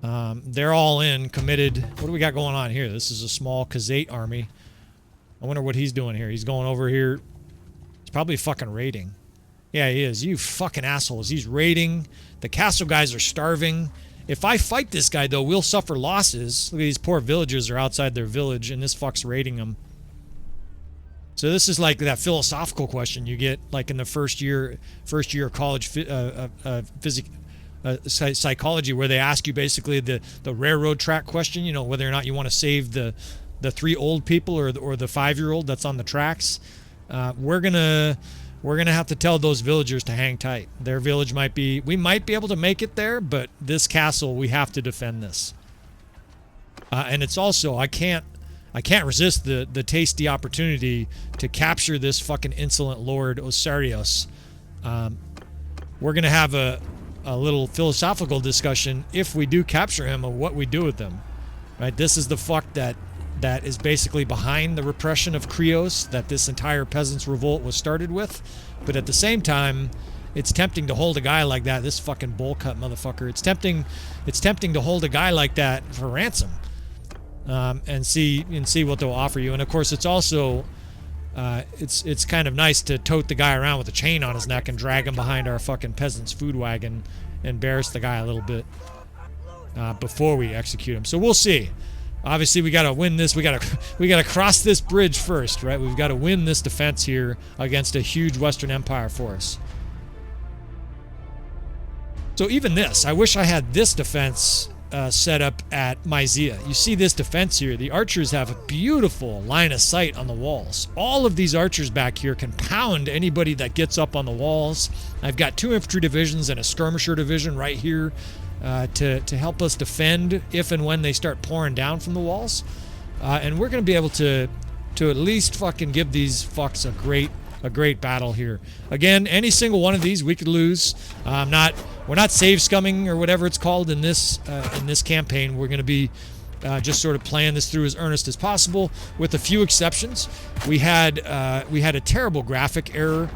they're all in, committed. What do we got going on here? This is a small Khazate army. I wonder what he's doing here. He's going over here. He's probably fucking raiding. Yeah, he is. You fucking assholes. He's raiding. The castle guys are starving. If I fight this guy, though, we'll suffer losses. Look at these poor villagers are outside their village, and this fuck's raiding them. So this is like that philosophical question you get, like in the first year college psychology, where they ask you basically the railroad track question. You know, whether or not you want to save the 3 old people or the 5-year-old that's on the tracks. We're gonna have to tell those villagers to hang tight. Their village we might be able to make it there, but this castle, we have to defend this. And it's also, I can't resist the tasty opportunity to capture this fucking insolent Lord Osarios. We're gonna have a little philosophical discussion if we do capture him of what we do with him. Right? This is the fuck that is basically behind the repression of Krios that this entire Peasants Revolt was started with. But at the same time, it's tempting to hold a guy like that, this fucking bowl-cut motherfucker. It's tempting to hold a guy like that for ransom, and see what they'll offer you. And of course, it's also it's kind of nice to tote the guy around with a chain on his neck and drag him behind our fucking peasants' food wagon, and embarrass the guy a little bit before we execute him. So we'll see. Obviously, we got to win this. We got to cross this bridge first, right? We've got to win this defense here against a huge Western Empire force. So even this, I wish I had this defense setup at Mysia. You see this defense here. The archers have a beautiful line of sight on the walls. All of these archers back here can pound anybody that gets up on the walls. I've got 2 infantry divisions and a skirmisher division right here to help us defend if and when they start pouring down from the walls. And we're going to be able to at least fucking give these fucks a great battle here. Again, any single one of these we could lose. We're not save scumming or whatever it's called in this campaign. We're going to be just sort of playing this through as earnest as possible, with a few exceptions. We had a terrible graphic error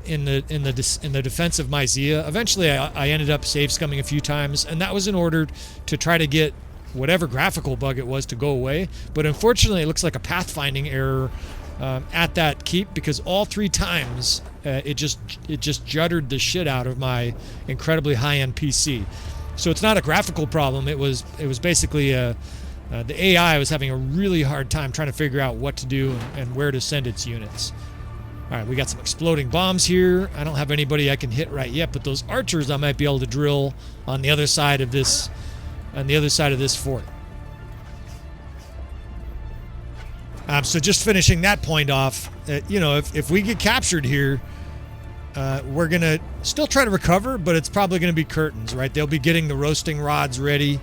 in the defense of Mysia. Eventually, I ended up save scumming a few times, and that was in order to try to get whatever graphical bug it was to go away. But unfortunately, it looks like a pathfinding error at that keep, because all 3 times it just juddered the shit out of my incredibly high-end PC. So it's not a graphical problem. It was basically the AI was having a really hard time trying to figure out what to do and where to send its units. All right, we got some exploding bombs here. I don't have anybody I can hit right yet, but those archers I might be able to drill on the other side of this fort. So just finishing that point off, if we get captured here, we're going to still try to recover, but it's probably going to be curtains, right? They'll be getting the roasting rods ready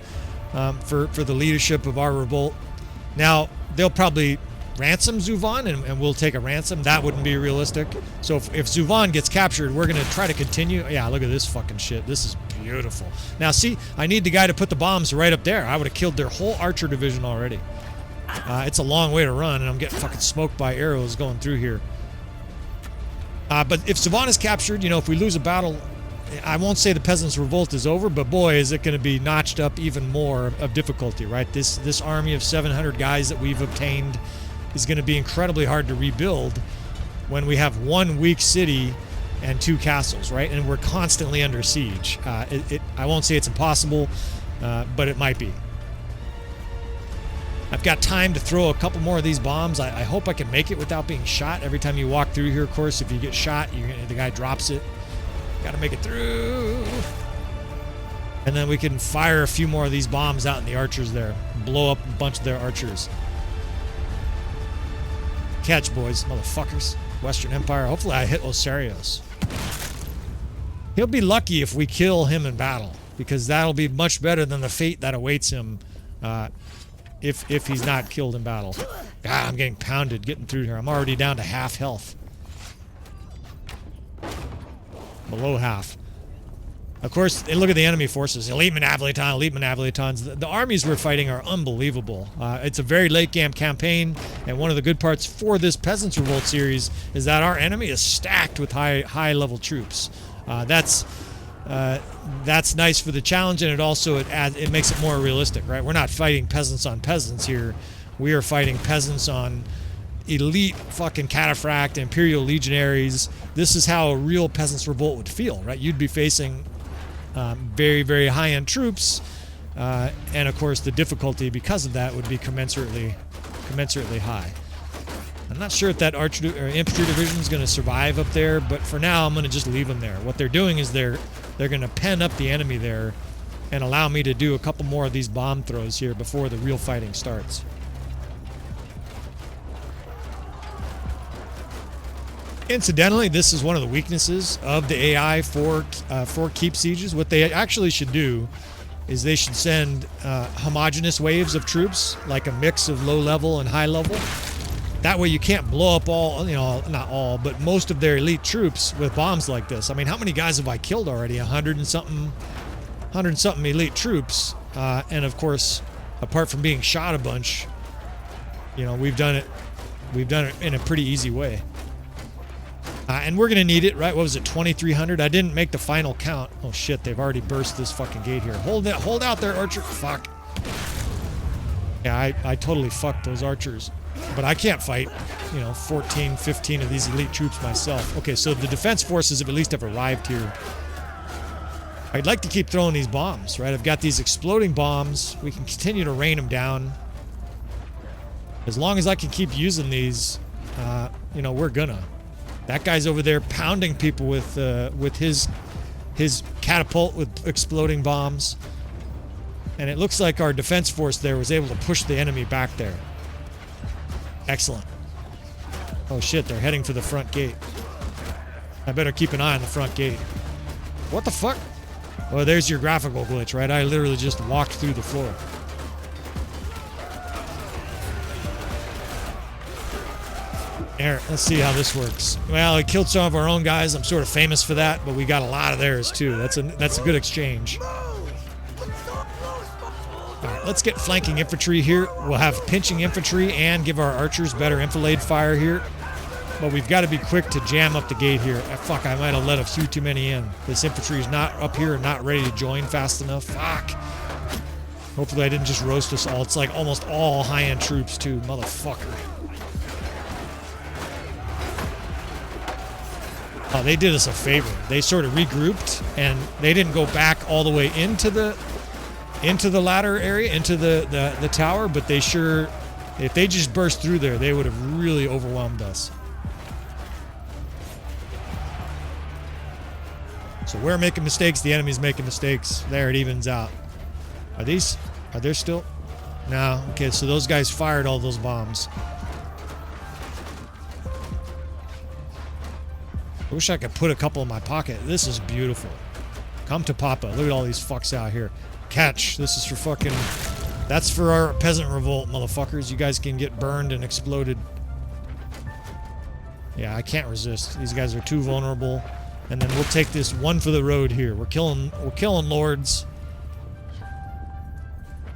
for the leadership of our revolt. Now, they'll probably ransom Zuvan, and we'll take a ransom. That wouldn't be realistic. So if Zuvan gets captured, we're going to try to continue. Yeah, look at this fucking shit. This is beautiful. Now, see, I need the guy to put the bombs right up there. I would have killed their whole archer division already. It's a long way to run, and I'm getting fucking smoked by arrows going through here. But if Zuvan is captured, if we lose a battle, I won't say the Peasants Revolt is over, but boy, is it going to be notched up even more of difficulty, right? This army of 700 guys that we've obtained is going to be incredibly hard to rebuild when we have 1 weak city and 2 castles, right? And we're constantly under siege. I won't say it's impossible, but it might be. I've got time to throw a couple more of these bombs. I hope I can make it without being shot. Every time you walk through here, of course, if you get shot, the guy drops it. Got to make it through. And then we can fire a few more of these bombs out in the archers there. Blow up a bunch of their archers. Catch, boys, motherfuckers. Western Empire. Hopefully I hit Osarios. He'll be lucky if we kill him in battle, because that'll be much better than the fate that awaits him if he's not killed in battle. God, I'm getting pounded getting through here. I'm already down to half health. Below half. Of course, look at the enemy forces. Elite Manavelitons. The armies we're fighting are unbelievable. It's a very late game campaign, and one of the good parts for this Peasants Revolt series is that our enemy is stacked with high level troops. That's nice for the challenge, and it makes it more realistic, right? We're not fighting peasants on peasants here. We are fighting peasants on elite fucking cataphract imperial legionaries. This is how a real Peasants Revolt would feel, right? You'd be facing very, very high-end troops, and of course the difficulty because of that would be commensurately high. I'm not sure if that infantry division is going to survive up there, but for now I'm going to just leave them there. What they're doing is they're going to pen up the enemy there and allow me to do a couple more of these bomb throws here before the real fighting starts. Incidentally, this is one of the weaknesses of the AI for keep sieges. What they actually should do is they should send homogeneous waves of troops, like a mix of low level and high level. That way you can't blow up not all, but most of their elite troops with bombs like this. I mean, how many guys have I killed already? 100 and something elite troops. And of course, apart from being shot a bunch, we've done it in a pretty easy way. And we're going to need it, right? What was it, 2,300? I didn't make the final count. Oh, shit, they've already burst this fucking gate here. Hold out there, archer. Fuck. Yeah, I totally fucked those archers. But I can't fight, 14, 15 of these elite troops myself. Okay, so the defense forces have at least arrived here. I'd like to keep throwing these bombs, right? I've got these exploding bombs. We can continue to rain them down. As long as I can keep using these, we're gonna. That guy's over there pounding people with his catapult with exploding bombs. And it looks like our defense force there was able to push the enemy back there. Excellent. Oh shit, they're heading for the front gate. I better keep an eye on the front gate. What the fuck? Oh, there's your graphical glitch, right? I literally just walked through the floor. There, let's see how this works. Well, I killed some of our own guys. I'm sort of famous for that, but we got a lot of theirs too. That's a good exchange. Alright, let's get flanking infantry here. We'll have pinching infantry and give our archers better enfilade fire here. But we've got to be quick to jam up the gate here. Fuck, I might have let a few too many in. This infantry is not up here and not ready to join fast enough. Fuck. Hopefully I didn't just roast us all. It's like almost all high-end troops too. Motherfucker. Oh, they did us a favor. They sort of regrouped and they didn't go back all the way into the ladder area, into the tower, but they sure, if they just burst through there, they would have really overwhelmed us. So we're making mistakes, the enemy's making mistakes. There, it evens out. Are there still? No. Okay, so those guys fired all those bombs. I wish I could put a couple in my pocket. This is beautiful. Come to Papa. Look at all these fucks out here. Catch. This is for fucking... That's for our Peasant Revolt, motherfuckers. You guys can get burned and exploded. Yeah, I can't resist. These guys are too vulnerable. And then we'll take this one for the road here. We're killing lords.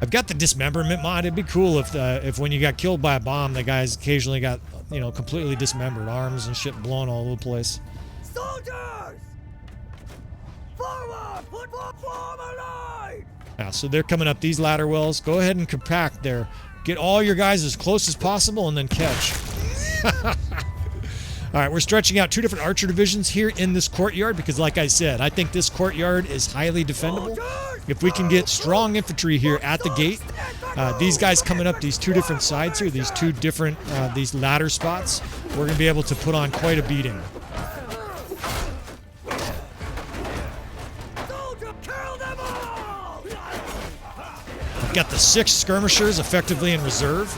I've got the dismemberment mod. It'd be cool if when you got killed by a bomb, the guys occasionally got, you know, completely dismembered, arms and shit blown all over the place. Soldiers! Forward! Put more form alive! Yeah, so they're coming up these ladder wells. Go ahead and compact there. Get all your guys as close as possible and then catch. Alright, we're stretching out two different archer divisions here in this courtyard because, like I said, I think this courtyard is highly defendable. If we can get strong infantry here at the gate, these guys coming up these two different sides here, these two different, these ladder spots, we're going to be able to put on quite a beating. I've got the 6 skirmishers effectively in reserve.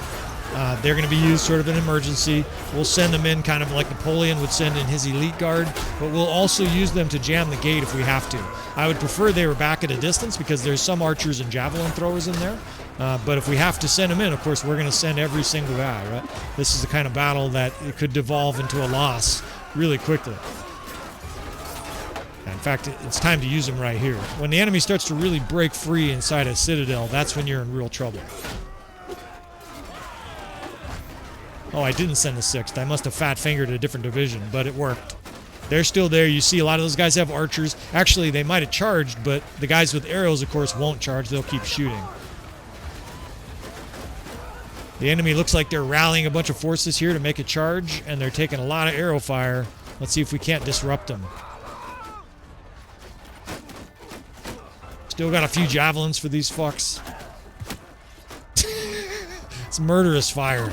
They're going to be used sort of in emergency. We'll send them in kind of like Napoleon would send in his elite guard, but we'll also use them to jam the gate if we have to. I would prefer they were back at a distance because there's some archers and javelin throwers in there. But if we have to send them in, of course, we're going to send every single guy, right? This is the kind of battle that it could devolve into a loss really quickly. In fact, it's time to use them right here. When the enemy starts to really break free inside a citadel, that's when you're in real trouble. Oh, I didn't send the 6th. I must have fat-fingered a different division, but it worked. They're still there. You see a lot of those guys have archers. Actually, they might have charged, but the guys with arrows, of course, won't charge. They'll keep shooting. The enemy looks like they're rallying a bunch of forces here to make a charge, and they're taking a lot of arrow fire. Let's see if we can't disrupt them. Still got a few javelins for these fucks. It's murderous fire.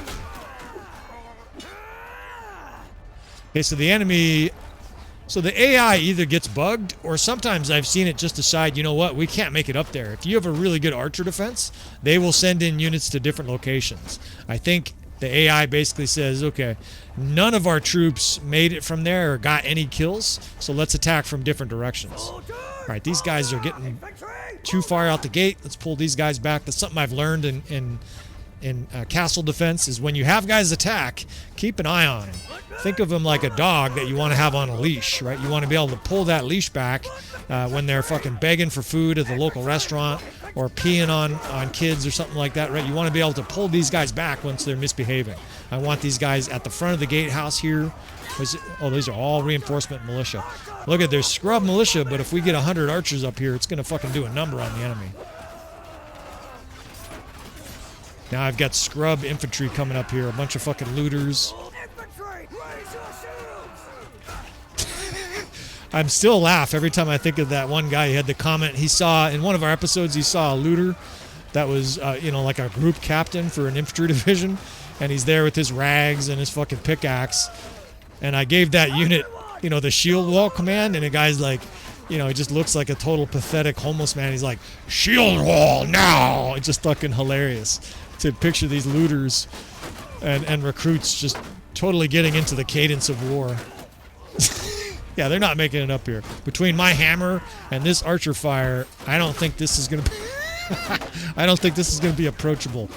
Okay, so the enemy... So the AI either gets bugged, or sometimes I've seen it just decide, you know what, we can't make it up there. If you have a really good archer defense, they will send in units to different locations. I think the AI basically says, okay, none of our troops made it from there or got any kills, so let's attack from different directions. All right, these guys are getting too far out the gate. Let's pull these guys back. That's something I've learned in castle defense, is when you have guys attack, keep an eye on them. Think of them like a dog that you want to have on a leash, right? You want to be able to pull that leash back when they're fucking begging for food at the local restaurant or peeing on kids or something like that, right? You want to be able to pull these guys back once they're misbehaving. I want these guys at the front of the gatehouse here. Oh, these are all reinforcement militia. Look at, there's scrub militia, but if we get 100 archers up here, it's going to fucking do a number on the enemy. Now I've got scrub infantry coming up here, a bunch of fucking looters. I'm still laugh every time I think of that one guy who had the comment. He saw, in one of our episodes, he saw a looter that was, you know, like a group captain for an infantry division. And he's there with his rags and his fucking pickaxe. And I gave that unit, you know, the shield wall command. And the guy's like, You know, he just looks like a total pathetic homeless man. He's like, shield wall now! It's just fucking hilarious to picture these looters and recruits just totally getting into the cadence of war. Yeah, they're not making it up here. Between my hammer and this archer fire, I don't think this is gonna be I don't think this is gonna be approachable.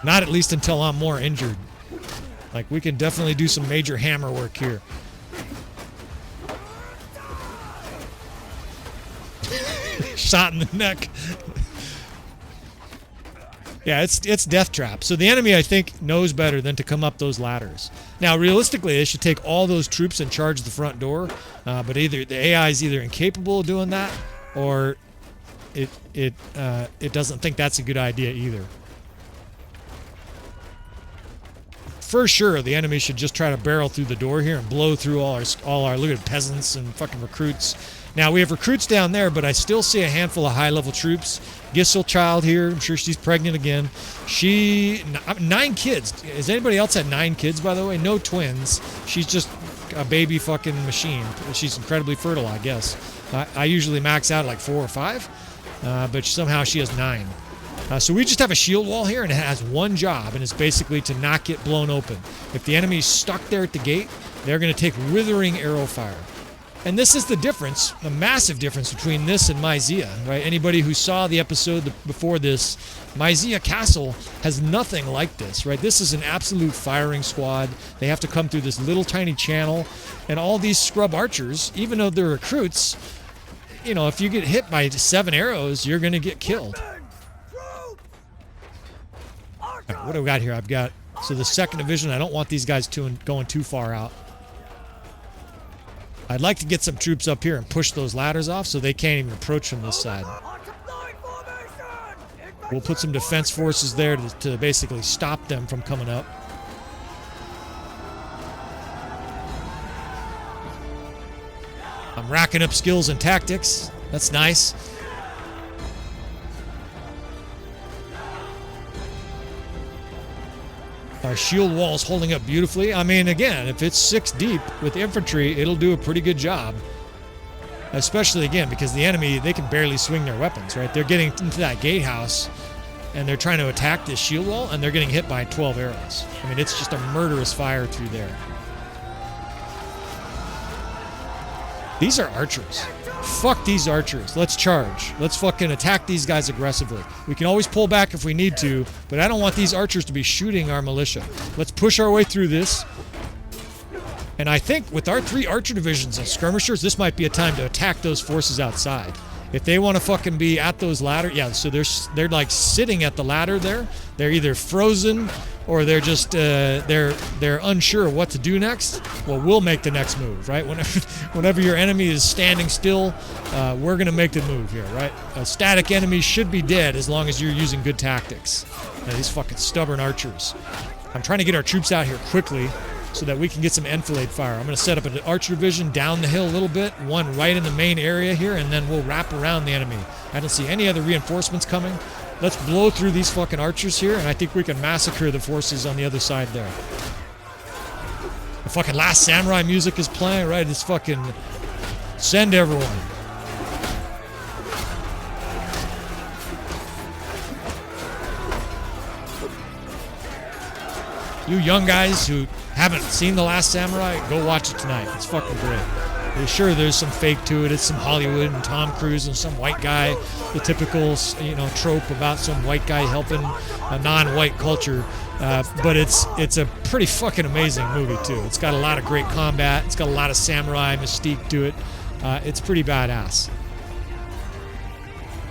Not at least until I'm more injured. Like, we can definitely do some major hammer work here. Shot in the neck. Yeah, it's death trap. So the enemy, I think, knows better than to come up those ladders. Now, realistically, they should take all those troops and charge the front door. But either the AI is either incapable of doing that, or it doesn't think that's a good idea either. For sure, the enemy should just try to barrel through the door here and blow through all our look at peasants and fucking recruits. Now, we have recruits down there, but I still see a handful of high-level troops. Gissel child here. I'm sure she's pregnant again. 9 kids. Has anybody else had 9 kids, by the way? No twins. She's just a baby fucking machine. She's incredibly fertile, I guess. I usually max out at like 4 or 5, but somehow she has 9. So we just have a shield wall here, and it has one job, and it's basically to not get blown open. If the enemy's stuck there at the gate, they're going to take withering arrow fire. And this is the difference, the massive difference between this and Myzia, right? Anybody who saw the episode before this, Myzia Castle has nothing like this, right? This is an absolute firing squad. They have to come through this little tiny channel, and all these scrub archers, even though they're recruits, you know, if you get hit by 7 arrows, you're going to get killed. All right, what do we got here? I've got, so the 2nd Division, I don't want these guys going too far out. I'd like to get some troops up here and push those ladders off so they can't even approach from this side. We'll put some defense forces there to basically stop them from coming up. I'm racking up skills and tactics. That's nice. Our shield wall's holding up beautifully. I mean, again, if it's 6 deep with infantry, it'll do a pretty good job. Especially, again, because the enemy, they can barely swing their weapons, right? They're getting into that gatehouse, and they're trying to attack this shield wall, and they're getting hit by 12 arrows. I mean, it's just a murderous fire through there. These are archers. Fuck these archers. Let's charge. Let's fucking attack these guys aggressively. We can always pull back if we need to, but I don't want these archers to be shooting our militia. Let's push our way through this. And I think with our 3 archer divisions and skirmishers, this might be a time to attack those forces outside. If they want to fucking be at those ladders, yeah, so they're like sitting at the ladder there. They're either frozen or they're just they're unsure of what to do next. Well, we'll make the next move, right? Whenever your enemy is standing still, we're gonna make the move here, right? A static enemy should be dead as long as you're using good tactics. Now, these fucking stubborn archers. I'm trying to get our troops out here quickly so that we can get some enfilade fire. I'm going to set up an archer division down the hill a little bit, one right in the main area here, and then we'll wrap around the enemy. I don't see any other reinforcements coming. Let's blow through these fucking archers here, and I think we can massacre the forces on the other side there. The fucking Last Samurai music is playing, right? It's fucking send everyone. You young guys who haven't seen The Last Samurai, go watch it tonight. It's fucking great. Sure, there's some fake to it. It's some Hollywood and Tom Cruise and some white guy, the typical, you know, trope about some white guy helping a non-white culture. But it's a pretty fucking amazing movie too. It's got a lot of great combat. It's got a lot of samurai mystique to it. It's pretty badass.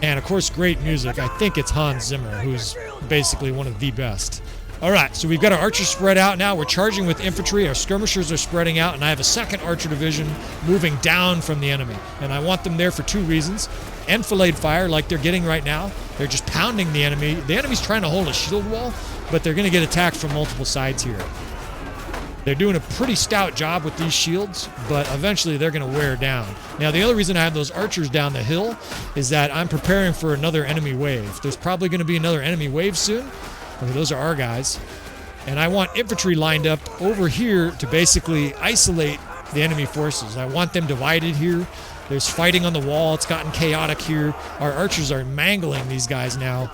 And of course, great music. I think it's Hans Zimmer, who's basically one of the best. All right, so we've got our archers spread out now. We're charging with infantry. Our skirmishers are spreading out, and I have a 2nd archer division moving down from the enemy. And I want them there for 2 reasons. Enfilade fire, like they're getting right now. They're just pounding the enemy. The enemy's trying to hold a shield wall, but they're going to get attacked from multiple sides here. They're doing a pretty stout job with these shields, but eventually they're going to wear down. Now, the other reason I have those archers down the hill is that I'm preparing for another enemy wave. There's probably going to be another enemy wave soon. Okay, those are our guys. And I want infantry lined up over here to basically isolate the enemy forces. I want them divided here. There's fighting on the wall. It's gotten chaotic here. Our archers are mangling these guys now.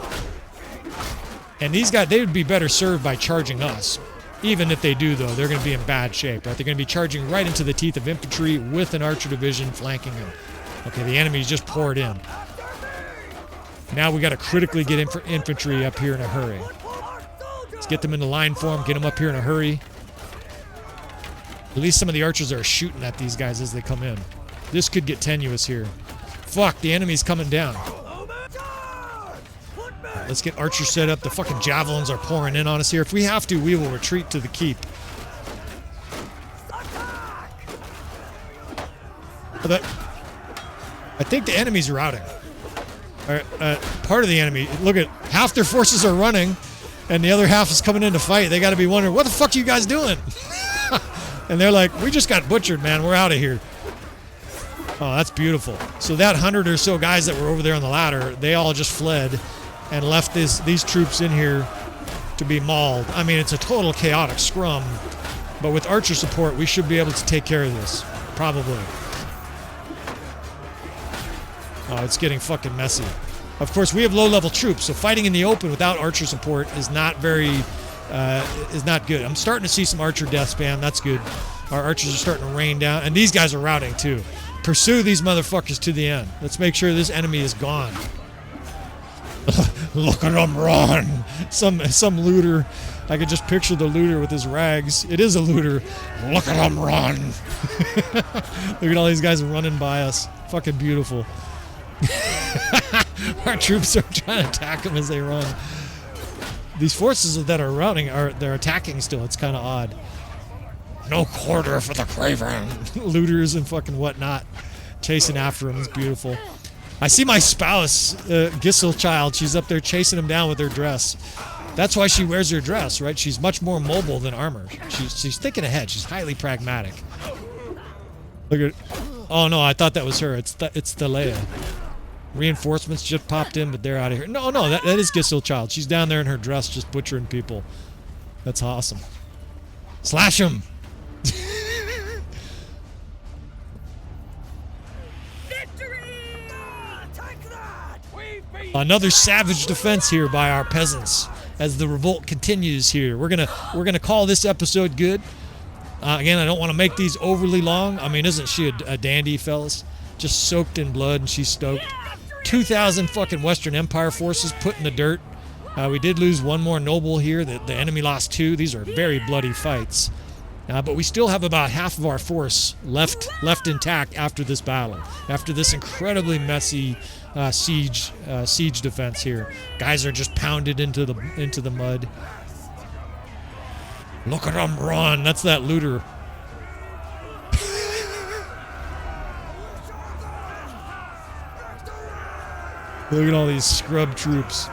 And these guys, they would be better served by charging us. Even if they do, though, they're going to be in bad shape. Right? They're going to be charging right into the teeth of infantry with an archer division flanking them. Okay, the enemy's just poured in. Now we got to critically get infantry up here in a hurry. Let's get them into line form, get them up here in a hurry. At least some of the archers are shooting at these guys as they come in. This could get tenuous here. Fuck, the enemy's coming down. Let's get archers set up. The fucking javelins are pouring in on us here. If we have to, we will retreat to the keep. But I think the enemy's routing. Part of the enemy. Look at half their forces are running, and the other half is coming in to fight. They got to be wondering, what the fuck are you guys doing? And they're like, we just got butchered, man. We're out of here. Oh, that's beautiful. So that 100 or so guys that were over there on the ladder, they all just fled and left these troops in here to be mauled. I mean, it's a total chaotic scrum, but with archer support, we should be able to take care of this. Probably. Oh, it's getting fucking messy. Of course, we have low-level troops, so fighting in the open without archer support is not very... is not good. I'm starting to see some archer death spam. That's good. Our archers are starting to rain down, and these guys are routing too. Pursue these motherfuckers to the end. Let's make sure this enemy is gone. Look at him run! Some looter. I could just picture the looter with his rags. It is a looter. Look at him run! Look at all these guys running by us. Fucking beautiful. Our troops are trying to attack them as they run. These forces that are routing they're attacking still. It's kind of odd. No quarter for the craven. Looters and fucking whatnot chasing after him. It's beautiful. I see my spouse, Gissel child. She's up there chasing him down with her dress. That's why she wears her dress, right? She's much more mobile than armor. She's thinking ahead. She's highly pragmatic. Look at. Oh no, I thought that was her. It's Leia. Reinforcements just popped in, but they're out of here. No, that is Gissel child. She's down there in her dress just butchering people. That's awesome. Slash him! Another savage defense here by our peasants as the revolt continues here. We're gonna call this episode good. Again, I don't want to make these overly long. I mean, isn't she a dandy, fellas? Just soaked in blood, and she's stoked. 2,000 fucking Western Empire forces put in the dirt. We did lose one more noble here. The enemy lost 2. These are very bloody fights. But we still have about half of our force left intact after this battle. After this incredibly messy siege defense here. Guys are just pounded into the mud. Look at them run. That's that looter. Look at all these scrub troops.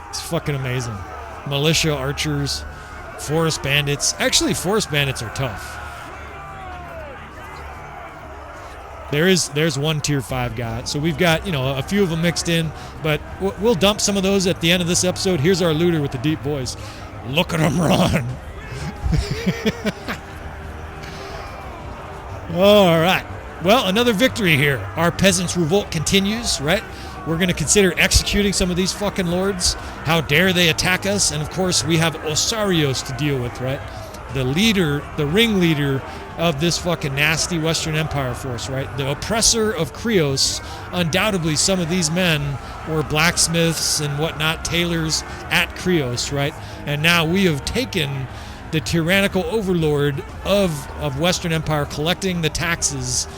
It's fucking amazing. Militia archers, forest bandits. Actually, forest bandits are tough. There's one tier 5 guy. So we've got, a few of them mixed in, but we'll dump some of those at the end of this episode. Here's our looter with the deep voice. Look at him run. All right. Well, another victory here. Our Peasants Revolt continues, right? We're going to consider executing some of these fucking lords. How dare they attack us? And of course, we have Osarios to deal with, right? The leader, the ringleader of this fucking nasty Western Empire force, right? The oppressor of Krios. Undoubtedly, some of these men were blacksmiths and whatnot, tailors at Krios, right? And now we have taken the tyrannical overlord of Western Empire, collecting the taxes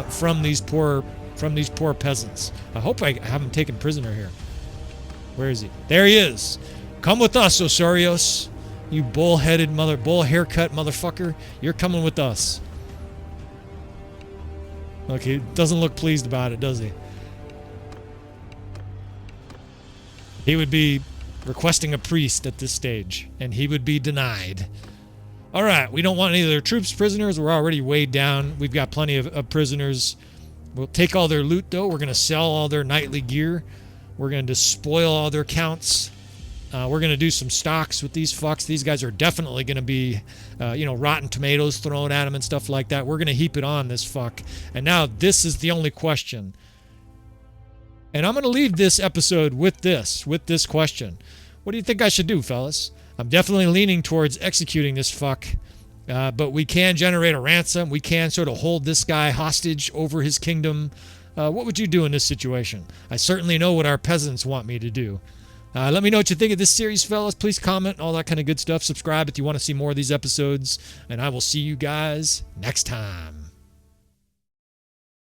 from these poor peasants. I hope I haven't taken prisoner here. Where is he? There he is. Come with us, Osarios. You bull haircut motherfucker. You're coming with us. Look, he doesn't look pleased about it, does he? He would be requesting a priest at this stage, and he would be denied. All right, we don't want any of their troops prisoners. We're already weighed down. We've got plenty of prisoners. We'll take all their loot, though. We're going to sell all their knightly gear. We're going to despoil all their counts. We're going to do some stocks with these fucks. These guys are definitely going to be, rotten tomatoes thrown at them and stuff like that. We're going to heap it on this fuck. And now this is the only question. And I'm going to leave this episode with this question. What do you think I should do, fellas? I'm definitely leaning towards executing this fuck. But we can generate a ransom. We can sort of hold this guy hostage over his kingdom. What would you do in this situation? I certainly know what our peasants want me to do. Let me know what you think of this series, fellas. Please comment, all that kind of good stuff. Subscribe if you want to see more of these episodes. And I will see you guys next time.